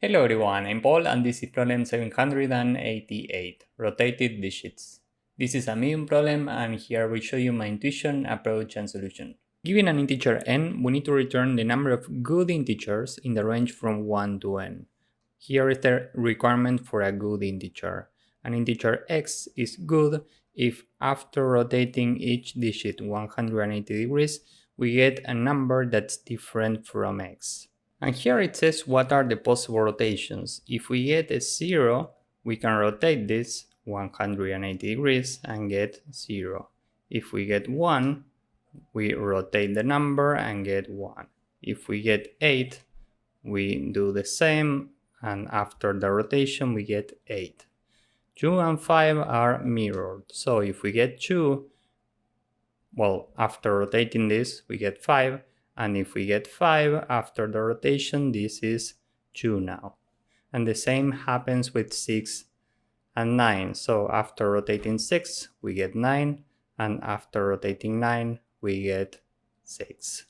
Hello everyone, I'm Paul and this is problem 788, rotated digits. This is a medium problem and here we show you my intuition, approach and solution. Given an integer n, we need to return the number of good integers in the range from 1 to n. Here is the requirement for a good integer. An integer x is good if after rotating each digit 180 degrees, we get a number that's different from x. And here it says what are the possible rotations. If we get a 0, we can rotate this 180 degrees and get 0. If we get 1, we rotate the number and get 1. If we get 8, we do the same and after the rotation we get 8. 2 and 5 are mirrored. So if we get 2, well, after rotating this we get 5. And if we get 5 after the rotation, this is 2 now. And the same happens with 6 and 9. So after rotating 6, we get 9. And after rotating 9, we get 6.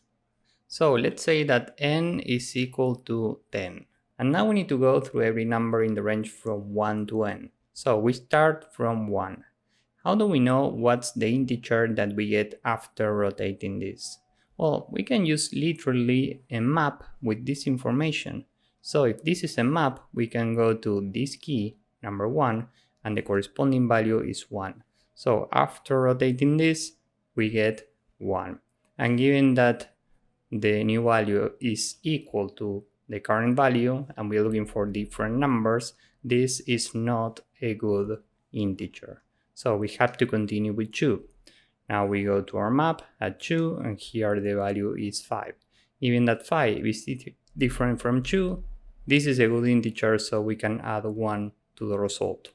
So let's say that n is equal to 10. And now we need to go through every number in the range from 1 to n. So we start from 1. How do we know what's the integer that we get after rotating this? Well, we can use literally a map with this information. So if this is a map, we can go to this key, number 1, and the corresponding value is 1. So after rotating this, we get 1. And given that the new value is equal to the current value, and we're looking for different numbers, this is not a good integer. So we have to continue with 2. Now we go to our map at 2 and here the value is 5. Even that 5 is different from 2, this is a good integer so we can add 1 to the result.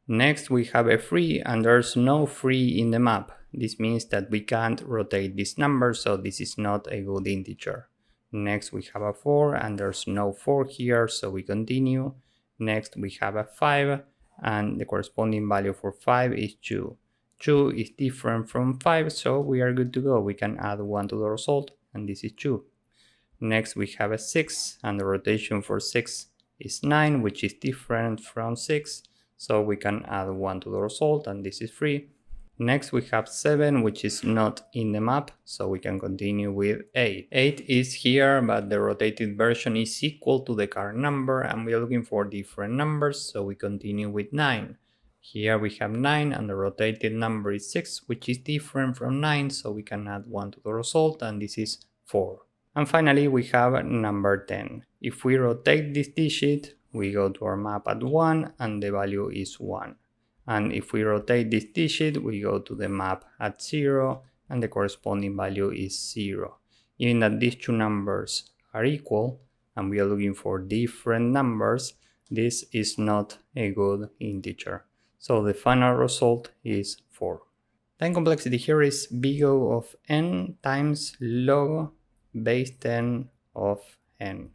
Next we have a 3 and there's no 3 in the map. This means that we can't rotate this number so this is not a good integer. Next we have a 4 and there's no 4 here so we continue. Next we have a 5 and the corresponding value for 5 is 2. 2 is different from 5, so we are good to go. We can add 1 to the result, and this is 2. Next, we have a 6, and the rotation for 6 is 9, which is different from 6, so we can add 1 to the result, and this is 3. Next, we have 7, which is not in the map, so we can continue with 8. 8 is here, but the rotated version is equal to the current number, and we are looking for different numbers, so we continue with 9. Here we have 9 and the rotated number is 6, which is different from 9, so we can add 1 to the result and this is 4. And finally we have number 10. If we rotate this digit, we go to our map at 1 and the value is 1. And if we rotate this digit, we go to the map at 0 and the corresponding value is 0. Even that these two numbers are equal and we are looking for different numbers, this is not a good integer. So the final result is 4. Time complexity here is big O of n times log base 10 of n.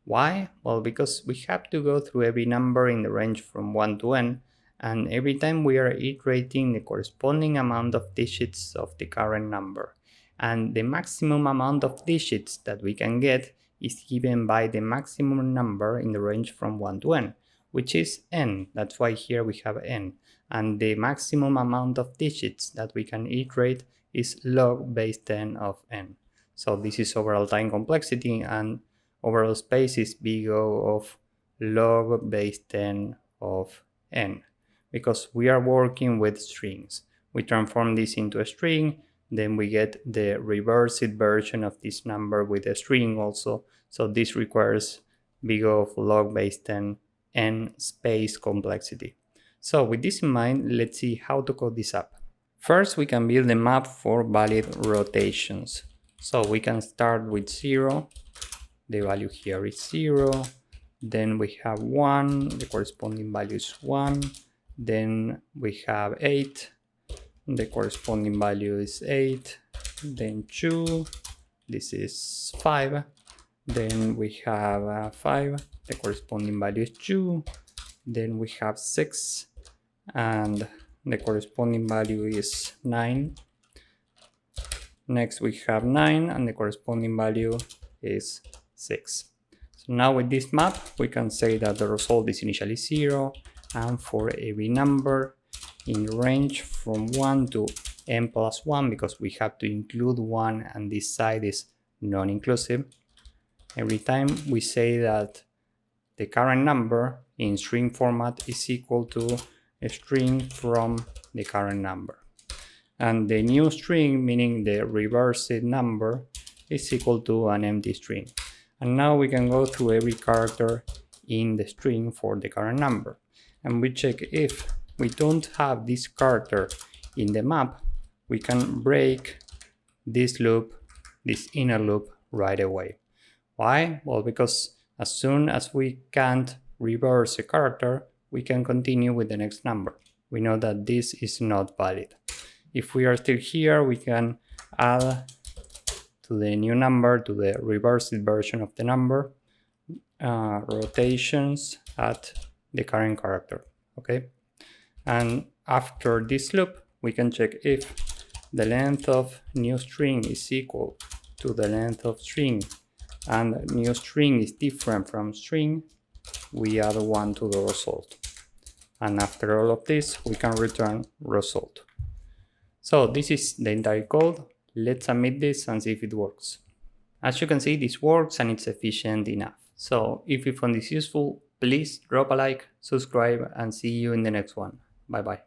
Why? Well, because we have to go through every number in the range from 1 to n, and every time we are iterating the corresponding amount of digits of the current number. And the maximum amount of digits that we can get is given by the maximum number in the range from 1 to n. Which is n. That's why here we have n. And the maximum amount of digits that we can iterate is log base 10 of n. So this is overall time complexity and overall space is big O of log base 10 of n. Because we are working with strings. We transform this into a string, then we get the reversed version of this number with a string also. So this requires big O of log base 10 n space complexity. So with this in mind, let's see how to code this up. First, we can build a map for valid rotations. So we can start with 0. The value here is 0. Then we have 1. The corresponding value is 1. Then we have 8. The corresponding value is 8. Then 2. This is 5. Then we have 5. The corresponding value is 2. Then we have 6 and the corresponding value is 9. Next we have 9 and the corresponding value is 6. So now with this map, we can say that the result is initially 0, and for every number in range from 1 to n plus 1, because we have to include 1 and this side is non-inclusive, every time we say that the current number in string format is equal to a string from the current number. And the new string, meaning the reversed number, is equal to an empty string. And now we can go through every character in the string for the current number. And we check if we don't have this character in the map, we can break this loop, this inner loop, right away. Why? Well, because as soon as we can't reverse a character, we can continue with the next number. We know that this is not valid. If we are still here, we can add to the new number, to the reversed version of the number, rotations at the current character, okay? And after this loop, we can check if the length of new string is equal to the length of string and new string is different from string, we add 1 to the result. And after all of this, we can return result. So this is the entire code. Let's submit this and see if it works. As you can see, this works and it's efficient enough. So if you found this useful, please drop a like, subscribe, and see you in the next one. Bye bye.